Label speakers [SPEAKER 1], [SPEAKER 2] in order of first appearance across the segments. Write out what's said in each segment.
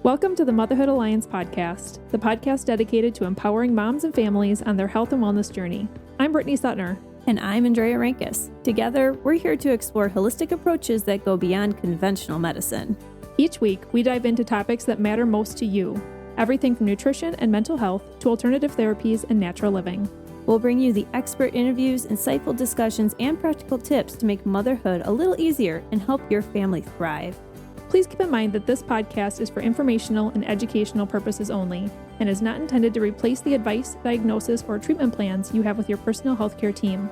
[SPEAKER 1] Welcome to the Motherhood Alliance podcast, the podcast dedicated to empowering moms and families on their health and wellness journey. I'm Brittany Suttner.
[SPEAKER 2] And I'm Andrea Rankus. Together, we're here to explore holistic approaches that go beyond conventional medicine.
[SPEAKER 1] Each week, we dive into topics that matter most to you, everything from nutrition and mental health to alternative therapies and natural living.
[SPEAKER 2] We'll bring you the expert interviews, insightful discussions, and practical tips to make motherhood a little easier and help your family thrive.
[SPEAKER 1] Please keep in mind that this podcast is for informational and educational purposes only and is not intended to replace the advice, diagnosis, or treatment plans you have with your personal healthcare team.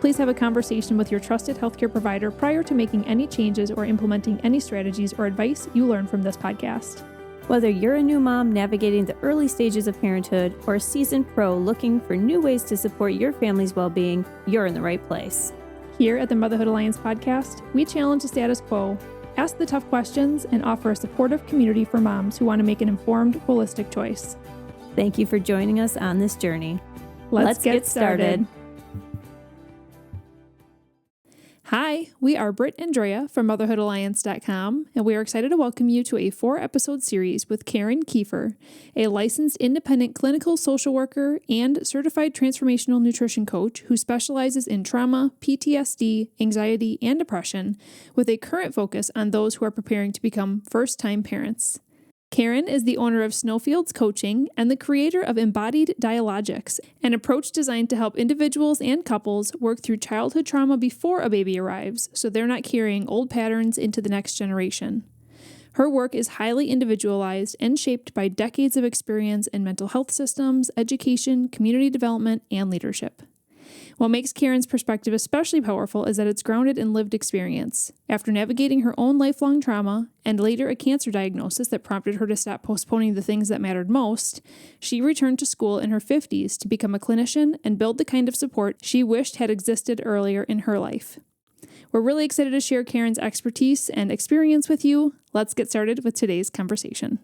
[SPEAKER 1] Please have a conversation with your trusted healthcare provider prior to making any changes or implementing any strategies or advice you learn from this podcast.
[SPEAKER 2] Whether you're a new mom navigating the early stages of parenthood or a seasoned pro looking for new ways to support your family's well-being, you're in the right place.
[SPEAKER 1] Here at the Motherhood Alliance podcast, we challenge the status quo, ask the tough questions, and offer a supportive community for moms who want to make an informed, holistic choice.
[SPEAKER 2] Thank you for joining us on this journey.
[SPEAKER 1] Let's get started. Hi, we are Britt and Andrea from motherhoodalliance.com, and we are excited to welcome you to a 4-episode series with Karen Kieffer, a licensed independent clinical social worker and certified transformational nutrition coach who specializes in trauma, PTSD, anxiety, and depression, with a current focus on those who are preparing to become first-time parents. Karen is the owner of Snowfields Coaching and the creator of Embodied Dialogics, an approach designed to help individuals and couples work through childhood trauma before a baby arrives so they're not carrying old patterns into the next generation. Her work is highly individualized and shaped by decades of experience in mental health systems, education, community development, and leadership. What makes Karen's perspective especially powerful is that it's grounded in lived experience. After navigating her own lifelong trauma and later a cancer diagnosis that prompted her to stop postponing the things that mattered most, she returned to school in her 50s to become a clinician and build the kind of support she wished had existed earlier in her life. We're really excited to share Karen's expertise and experience with you. Let's get started with today's conversation.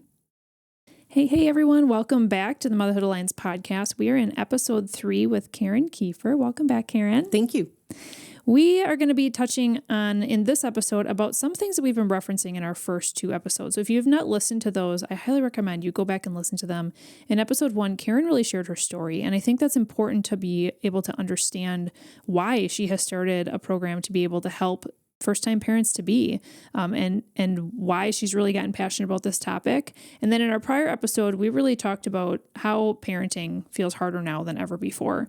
[SPEAKER 1] Hey everyone, welcome back to the Motherhood Alliance podcast. We are in episode 3 with Karen Kieffer. Welcome back, Karen.
[SPEAKER 3] Thank you.
[SPEAKER 1] We are going to be touching on, in this episode, about some things that we've been referencing in our first 2 episodes. So if you have not listened to those, I highly recommend you go back and listen to them. In episode 1, Karen really shared her story, and I think that's important to be able to understand why she has started a program to be able to help first-time parents to be, and why she's really gotten passionate about this topic. And then in our prior episode, we really talked about how parenting feels harder now than ever before.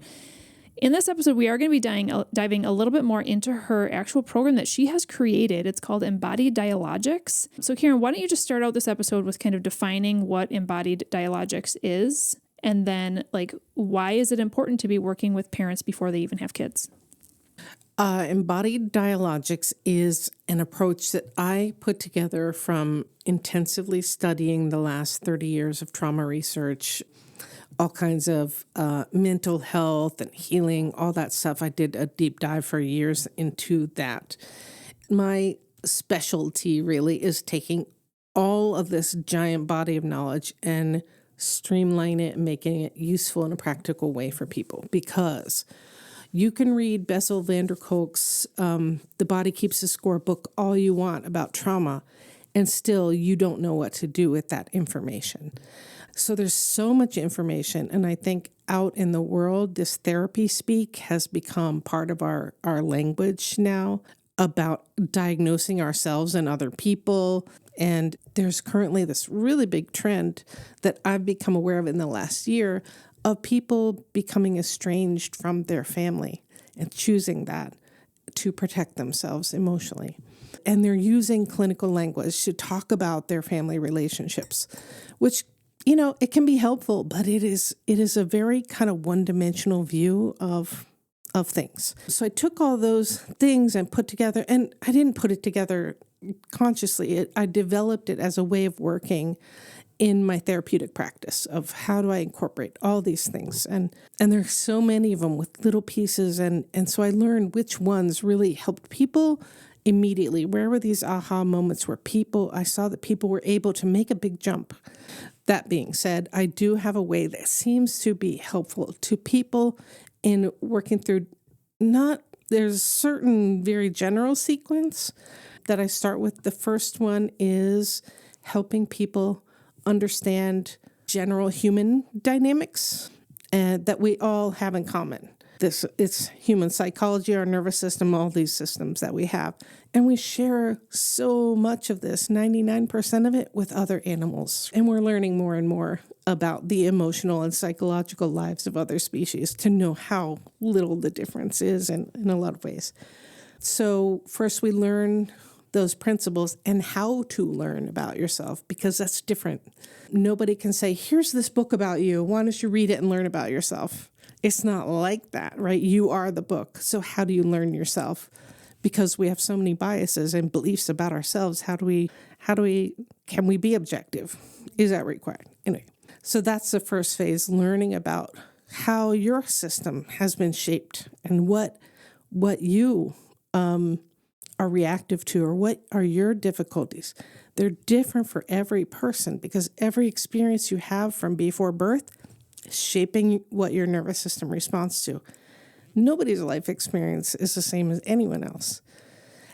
[SPEAKER 1] In this episode, we are going to be diving a little bit more into her actual program that she has created. It's called Embodied Dialogics. So Karen, why don't you just start out this episode with kind of defining what Embodied Dialogics is, and then why is it important to be working with parents before they even have kids?
[SPEAKER 3] Embodied Dialogics is an approach that I put together from intensively studying the last 30 years of trauma research, all kinds of mental health and healing, all that stuff. I did a deep dive for years into that. My specialty really is taking all of this giant body of knowledge and streamline it and making it useful in a practical way for people, because you can read Bessel van der Kolk's The Body Keeps a Score book all you want about trauma, and still you don't know what to do with that information. So there's so much information, and I think out in the world, this therapy speak has become part of our language now about diagnosing ourselves and other people. And there's currently this really big trend that I've become aware of in the last year of people becoming estranged from their family and choosing that to protect themselves emotionally. And they're using clinical language to talk about their family relationships, which, it can be helpful, but it is a very kind of one-dimensional view of things. So I took all those things and put together, and I didn't put it together consciously. I developed it as a way of working in my therapeutic practice of how do I incorporate all these things. And there's so many of them with little pieces. And so I learned which ones really helped people immediately. Where were these aha moments where I saw that people were able to make a big jump. That being said, I do have a way that seems to be helpful to people in working through there's a certain very general sequence that I start with. The first one is helping people understand general human dynamics that we all have in common. It's human psychology, our nervous system, all these systems that we have. And we share so much of this, 99% of it, with other animals. And we're learning more and more about the emotional and psychological lives of other species to know how little the difference is in a lot of ways. So first we learn those principles and how to learn about yourself, because that's different. Nobody can say, here's this book about you. Why don't you read it and learn about yourself? It's not like that, right? You are the book. So how do you learn yourself? Because we have so many biases and beliefs about ourselves. Can we be objective? Is that required? Anyway, so that's the first phase, learning about how your system has been shaped and what you are reactive to, or what are your difficulties. They're different for every person because every experience you have from before birth is shaping what your nervous system responds to. Nobody's life experience is the same as anyone else.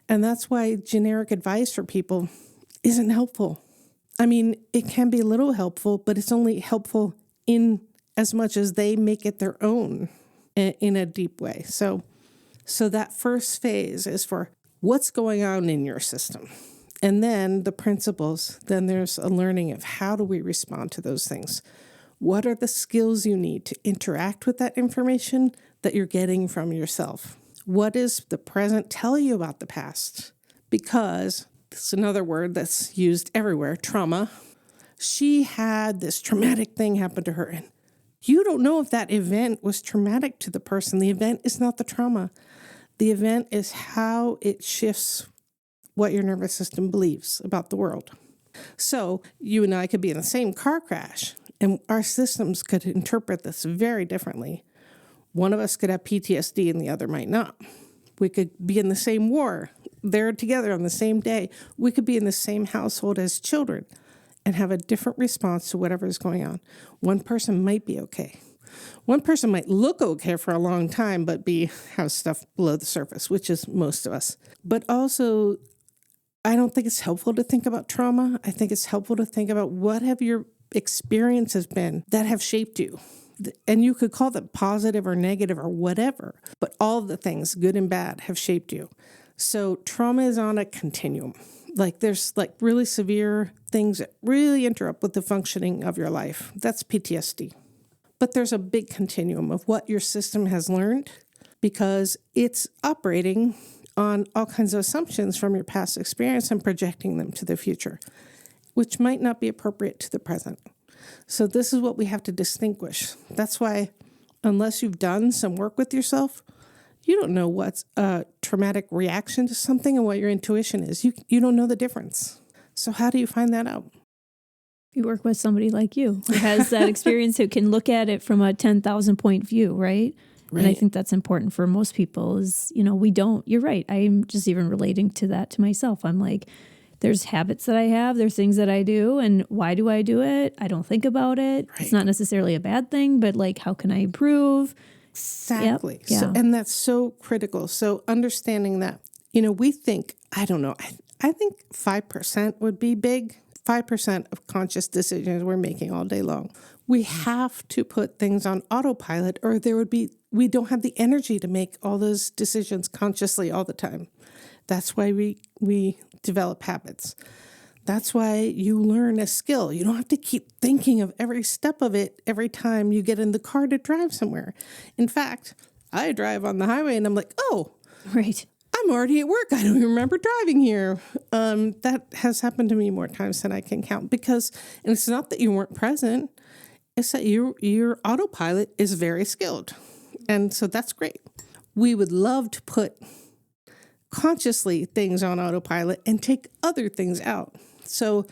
[SPEAKER 3] And that's why generic advice for people isn't helpful. I mean, it can be a little helpful, but it's only helpful in as much as they make it their own in a deep way. So that first phase is for what's going on in your system. And then the principles, then there's a learning of how do we respond to those things? What are the skills you need to interact with that information that you're getting from yourself? What does the present tell you about the past? Because it's another word that's used everywhere, trauma. She had this traumatic thing happen to her, and you don't know if that event was traumatic to the person. The event is not the trauma. The event is how it shifts what your nervous system believes about the world. So you and I could be in the same car crash, and our systems could interpret this very differently. One of us could have PTSD and the other might not. We could be in the same war. They're together on the same day. We could be in the same household as children and have a different response to whatever is going on. One person might be okay. One person might look okay for a long time, but have stuff below the surface, which is most of us. But also, I don't think it's helpful to think about trauma. I think it's helpful to think about what have your experiences been that have shaped you. And you could call them positive or negative or whatever, but all the things, good and bad, have shaped you. So trauma is on a continuum. There's really severe things that really interrupt with the functioning of your life. That's PTSD. But there's a big continuum of what your system has learned because it's operating on all kinds of assumptions from your past experience and projecting them to the future, which might not be appropriate to the present. So this is what we have to distinguish. That's why unless you've done some work with yourself, you don't know what's a traumatic reaction to something and what your intuition is. You don't know the difference. So how do you find that out?
[SPEAKER 2] You work with somebody like you who has that experience, who can look at it from a 10,000 point view, right? And I think that's important for most people is, you're right. I'm just even relating to that to myself. I'm like, there's habits that I have, there's things that I do, and why do I do it? I don't think about it. Right. It's not necessarily a bad thing, but how can I improve?
[SPEAKER 3] Exactly.
[SPEAKER 2] Yep. Yeah.
[SPEAKER 3] So, and that's so critical. So understanding that, we think, I don't know, I think 5% would be big. 5% of conscious decisions we're making all day long. We have to put things on autopilot or we don't have the energy to make all those decisions consciously all the time. That's why we develop habits. That's why you learn a skill. You don't have to keep thinking of every step of it every time you get in the car to drive somewhere. In fact, I drive on the highway and I'm like, oh,
[SPEAKER 2] right.
[SPEAKER 3] I'm already at work. I don't even remember driving here. That has happened to me more times than I can count and it's not that you weren't present. It's that your autopilot is very skilled. And so that's great. We would love to put consciously things on autopilot and take other things out. So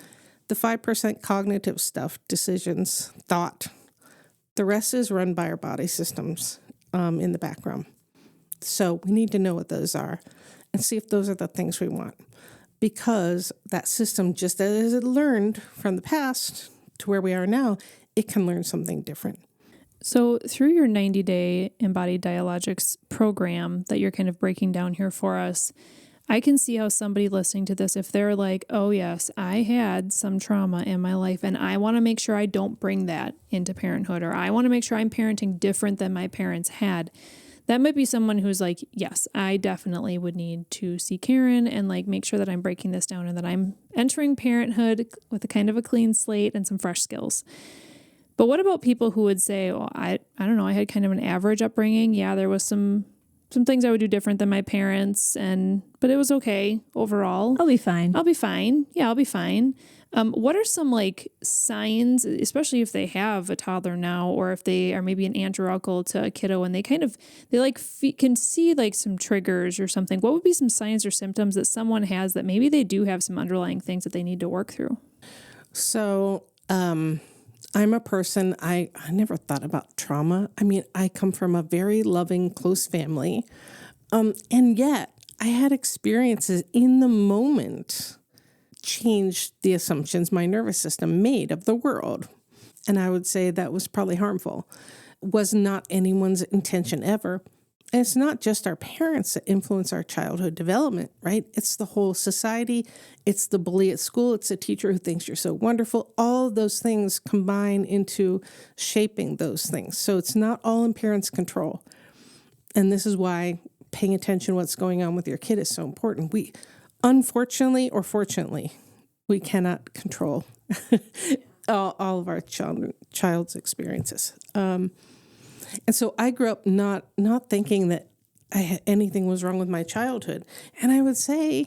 [SPEAKER 3] the 5% cognitive stuff, decisions, thought, the rest is run by our body systems in the background. So we need to know what those are and see if those are the things we want. Because that system, just as it learned from the past to where we are now, it can learn something different.
[SPEAKER 1] So through your 90-day Embodied Dialogics program that you're kind of breaking down here for us, I can see how somebody listening to this, if they're like, oh yes, I had some trauma in my life and I want to make sure I don't bring that into parenthood, or I want to make sure I'm parenting different than my parents had. That might be someone who's like, yes, I definitely would need to see Karen and like make sure that I'm breaking this down and that I'm entering parenthood with a kind of a clean slate and some fresh skills. But what about people who would say, oh, I don't know, I had kind of an average upbringing. Yeah, there was some things I would do different than my parents, but it was okay overall.
[SPEAKER 2] I'll be fine.
[SPEAKER 1] I'll be fine. Yeah, I'll be fine. What are some like signs, especially if they have a toddler now, or if they are maybe an aunt or uncle to a kiddo and they can see like some triggers or something? What would be some signs or symptoms that someone has that maybe they do have some underlying things that they need to work through?
[SPEAKER 3] So, I'm a person, I never thought about trauma. I mean, I come from a very loving, close family. And yet I had experiences in the moment changed the assumptions my nervous system made of the world. And I would say that was probably harmful. It was not anyone's intention ever. And it's not just our parents that influence our childhood development, right? It's the whole society. It's the bully at school. It's the teacher who thinks you're so wonderful. All of those things combine into shaping those things. So it's not all in parents' control. And this is why paying attention to what's going on with your kid is so important. We, unfortunately or fortunately, we cannot control all of our child's experiences. And so I grew up not thinking that anything was wrong with my childhood. And I would say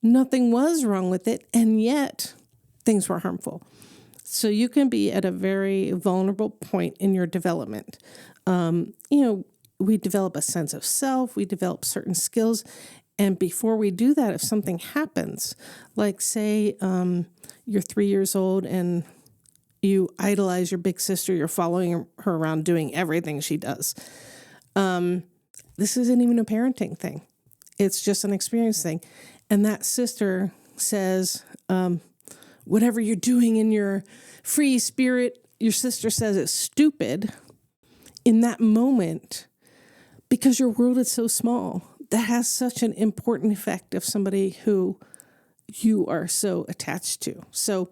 [SPEAKER 3] nothing was wrong with it, and yet things were harmful. So you can be at a very vulnerable point in your development. We develop a sense of self, we develop certain skills. And before we do that, if something happens, like say you're 3 years old and you idolize your big sister, you're following her around doing everything she does. This isn't even a parenting thing. It's just an experience thing. And that sister says, whatever you're doing in your free spirit, your sister says it's stupid. In that moment, because your world is so small, that has such an important effect of somebody who you are so attached to. So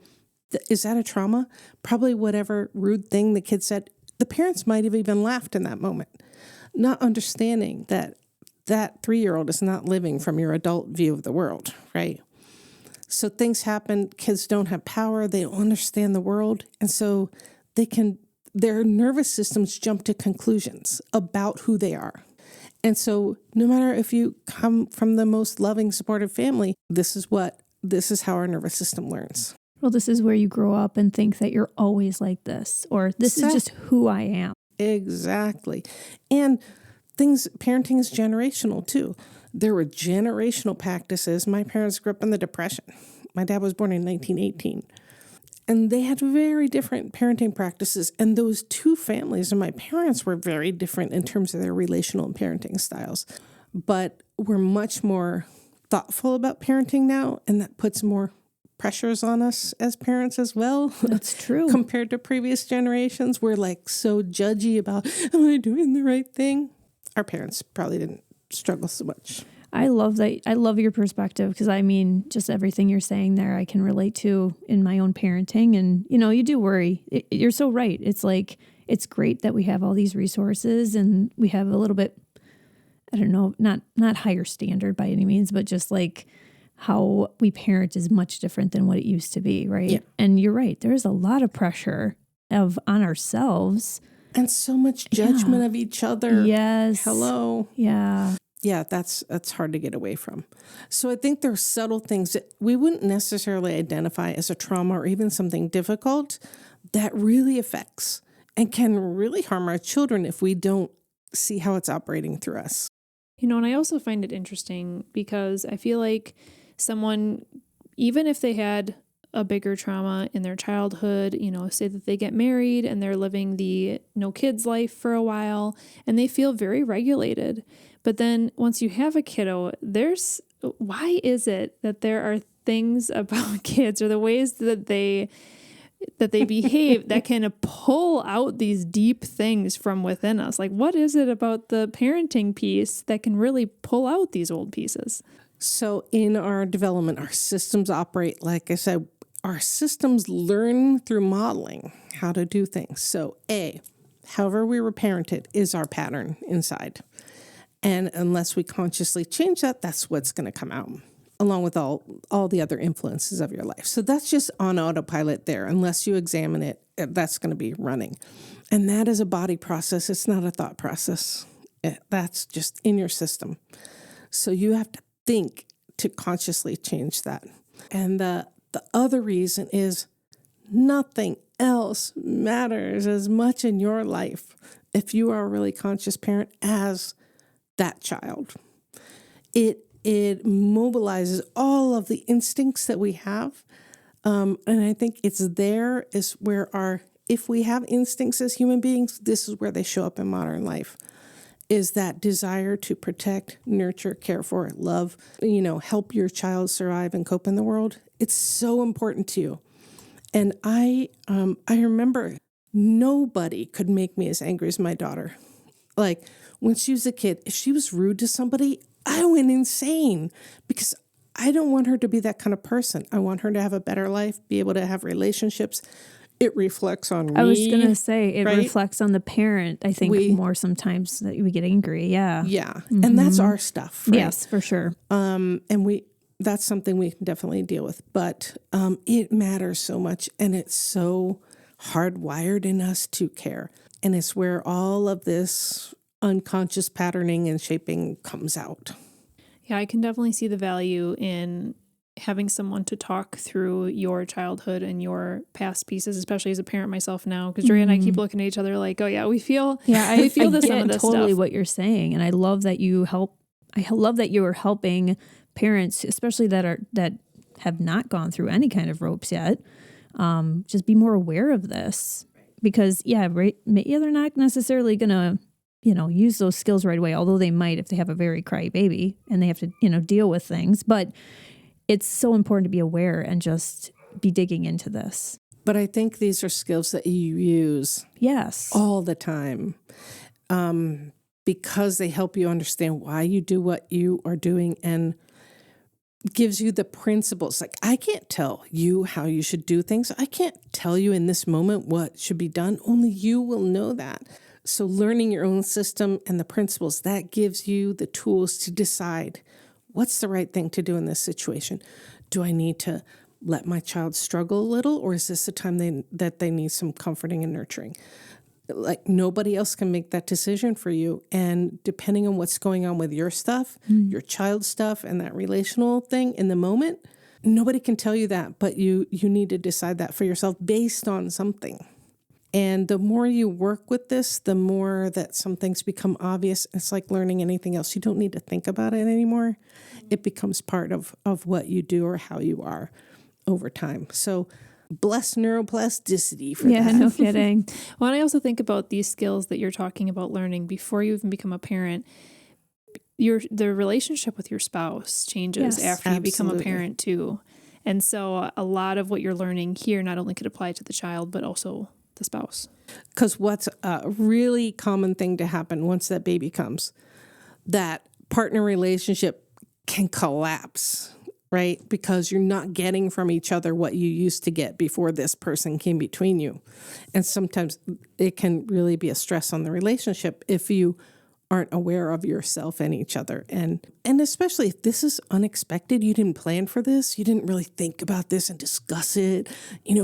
[SPEAKER 3] is that a trauma? Probably whatever rude thing the kid said. The parents might have even laughed in that moment, not understanding that 3-year-old is not living from your adult view of the world, right? So things happen. Kids don't have power. They don't understand the world. And so their nervous systems jump to conclusions about who they are. And so no matter if you come from the most loving, supportive family, this is how our nervous system learns.
[SPEAKER 2] Well, this is where you grow up and think that you're always like this, or this is just who I am.
[SPEAKER 3] Exactly. And parenting is generational too. There were generational practices. My parents grew up in the Depression. My dad was born in 1918. And they had very different parenting practices. And those two families and my parents were very different in terms of their relational and parenting styles. But we're much more thoughtful about parenting now, and that puts more pressures on us as parents as well.
[SPEAKER 2] That's true.
[SPEAKER 3] Compared to previous generations, we're like so judgy about, am I doing the right thing? Our parents probably didn't struggle so much.
[SPEAKER 2] I love that. I love your perspective because I mean, just everything you're saying there, I can relate to in my own parenting. And, you do worry. You're so right. It's like, it's great that we have all these resources and we have a little bit, I don't know, not higher standard by any means, but just like how we parent is much different than what it used to be, right? Yeah. And you're right. There's a lot of pressure on ourselves.
[SPEAKER 3] And so much judgment of each other.
[SPEAKER 2] Yes.
[SPEAKER 3] Hello.
[SPEAKER 2] Yeah.
[SPEAKER 3] Yeah, that's hard to get away from. So I think there are subtle things that we wouldn't necessarily identify as a trauma or even something difficult that really affects and can really harm our children if we don't see how it's operating through us.
[SPEAKER 1] And I also find it interesting because I feel like someone, even if they had a bigger trauma in their childhood, say that they get married and they're living the no kids life for a while and they feel very regulated. But then once you have a kiddo, why is it that there are things about kids or the ways that they behave that can pull out these deep things from within us? Like, what is it about the parenting piece that can really pull out these old pieces?
[SPEAKER 3] So in our development, our systems operate, like I said, our systems learn through modeling how to do things. So however we were parented is our pattern inside. And unless we consciously change that, that's what's going to come out, along with all the other influences of your life. So that's just on autopilot there. Unless you examine it, that's going to be running. And that is a body process. It's not a thought process. That's just in your system. So you have to think to consciously change that. And the other reason is nothing else matters as much in your life if you are a really conscious parent as that child. It mobilizes all of the instincts that we have. And I think it's there is where if we have instincts as human beings, this is where they show up in modern life, is that desire to protect, nurture, care for, love, help your child survive and cope in the world. It's so important to you. And I remember nobody could make me as angry as my daughter. Like when she was a kid, if she was rude to somebody, I went insane because I don't want her to be that kind of person. I want her to have a better life, be able to have relationships. It reflects on me.
[SPEAKER 2] I was going to say it
[SPEAKER 3] right?
[SPEAKER 2] reflects on the parent, I think, more sometimes that we get angry. Yeah.
[SPEAKER 3] Yeah. Mm-hmm. And that's our stuff. Right?
[SPEAKER 2] Yes, for sure.
[SPEAKER 3] And that's something we can definitely deal with. But it matters so much. And it's so hardwired in us to care. And it's where all of this unconscious patterning and shaping comes out.
[SPEAKER 1] Yeah, I can definitely see the value in having someone to talk through your childhood and your past pieces, especially as a parent myself now, because Dre and I keep looking at each other like, oh yeah, we feel
[SPEAKER 2] I
[SPEAKER 1] feel this, some of this
[SPEAKER 2] totally
[SPEAKER 1] stuff.
[SPEAKER 2] What you're saying. And I love that you are helping parents, especially that have not gone through any kind of ropes yet, just be more aware of this. Because they're not necessarily gonna use those skills right away, although they might if they have a very cry baby and they have to, deal with things. But it's so important to be aware and just be digging into this.
[SPEAKER 3] But I think these are skills that you use all the time because they help you understand why you do what you are doing and gives you the principles. Like, I can't tell you how you should do things. I can't tell you in this moment what should be done. Only you will know that. So learning your own system and the principles, that gives you the tools to decide what's the right thing to do in this situation. Do I need to let my child struggle a little, or is this the time that they need some comforting and nurturing? Like, nobody else can make that decision for you. And depending on what's going on with your stuff, your child's stuff, and that relational thing in the moment, nobody can tell you that, but you need to decide that for yourself based on something. And the more you work with this, the more that some things become obvious. It's like learning anything else. You don't need to think about it anymore. It becomes part of what you do or how you are over time. So bless neuroplasticity for that.
[SPEAKER 2] Yeah, no kidding.
[SPEAKER 1] Well, and I also think about these skills that you're talking about learning before you even become a parent. The relationship with your spouse changes after you become a parent too. And so a lot of what you're learning here not only could apply to the child, but also the spouse.
[SPEAKER 3] Because what's a really common thing to happen once that baby comes, that partner relationship can collapse, right? Because you're not getting from each other what you used to get before this person came between you. And sometimes it can really be a stress on the relationship if you aren't aware of yourself and each other. And especially if this is unexpected, you didn't plan for this, you didn't really think about this and discuss it,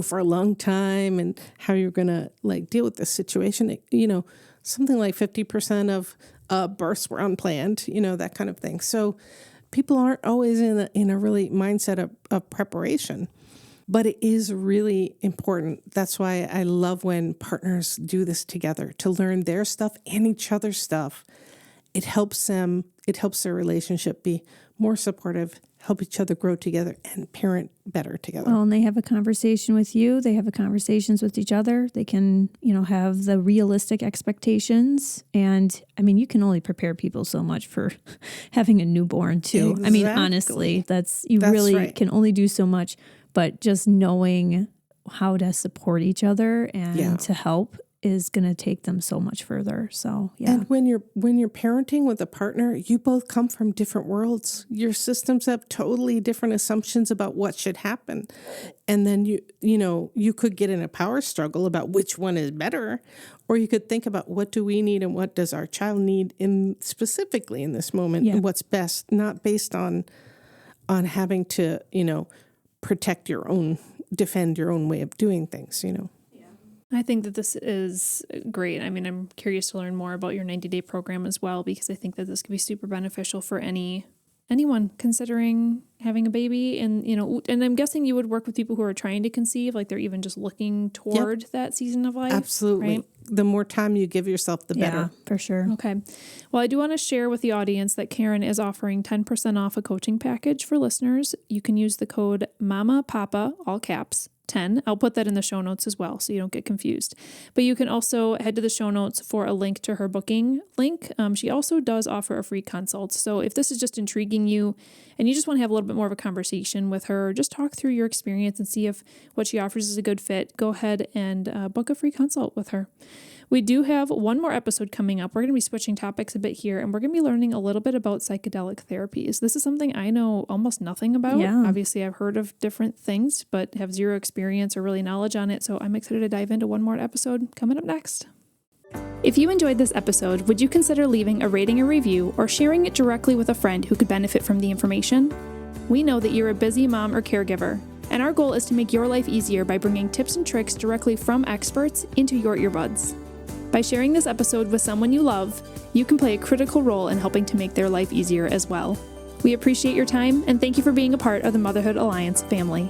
[SPEAKER 3] for a long time and how you're going to deal with this situation. Something like 50% of births were unplanned, that kind of thing. So people aren't always in a really mindset of preparation. But it is really important. That's why I love when partners do this together to learn their stuff and each other's stuff. It helps them. It helps their relationship be more supportive, help each other grow together, and parent better together.
[SPEAKER 2] Well, and they have a conversation with you. They have conversations with each other. They can, have the realistic expectations. And you can only prepare people so much for having a newborn too.
[SPEAKER 3] Exactly.
[SPEAKER 2] Honestly, that's really right. Can only do so much. But just knowing how to support each other and to help is going to take them so much further. So, yeah.
[SPEAKER 3] And when you're parenting with a partner, you both come from different worlds. Your systems have totally different assumptions about what should happen. And then you could get in a power struggle about which one is better, or you could think about what do we need and what does our child need specifically in this moment, and what's best, not based on having to, protect defend your own way of doing things,
[SPEAKER 1] I think that this is great. I mean, I'm curious to learn more about your 90-day program as well, because I think that this could be super beneficial for anyone considering having a baby. And, and I'm guessing you would work with people who are trying to conceive, like they're even just looking toward that season of life.
[SPEAKER 3] Absolutely. Right? The more time you give yourself, the better.
[SPEAKER 2] Yeah, for sure.
[SPEAKER 1] Okay. Well, I do want to share with the audience that Karen is offering 10% off a coaching package for listeners. You can use the code MAMAPAPA, all caps, 10. I'll put that in the show notes as well, so you don't get confused. But you can also head to the show notes for a link to her booking link. She also does offer a free consult. So if this is just intriguing you and you just want to have a little bit more of a conversation with her, just talk through your experience and see if what she offers is a good fit, go ahead and book a free consult with her. We do have one more episode coming up. We're going to be switching topics a bit here, and we're going to be learning a little bit about psychedelic therapies. This is something I know almost nothing about.
[SPEAKER 2] Yeah.
[SPEAKER 1] Obviously, I've heard of different things, but have zero experience or really knowledge on it. So I'm excited to dive into one more episode coming up next. If you enjoyed this episode, would you consider leaving a rating or review or sharing it directly with a friend who could benefit from the information? We know that you're a busy mom or caregiver, and our goal is to make your life easier by bringing tips and tricks directly from experts into your earbuds. By sharing this episode with someone you love, you can play a critical role in helping to make their life easier as well. We appreciate your time, and thank you for being a part of the Motherhood Alliance family.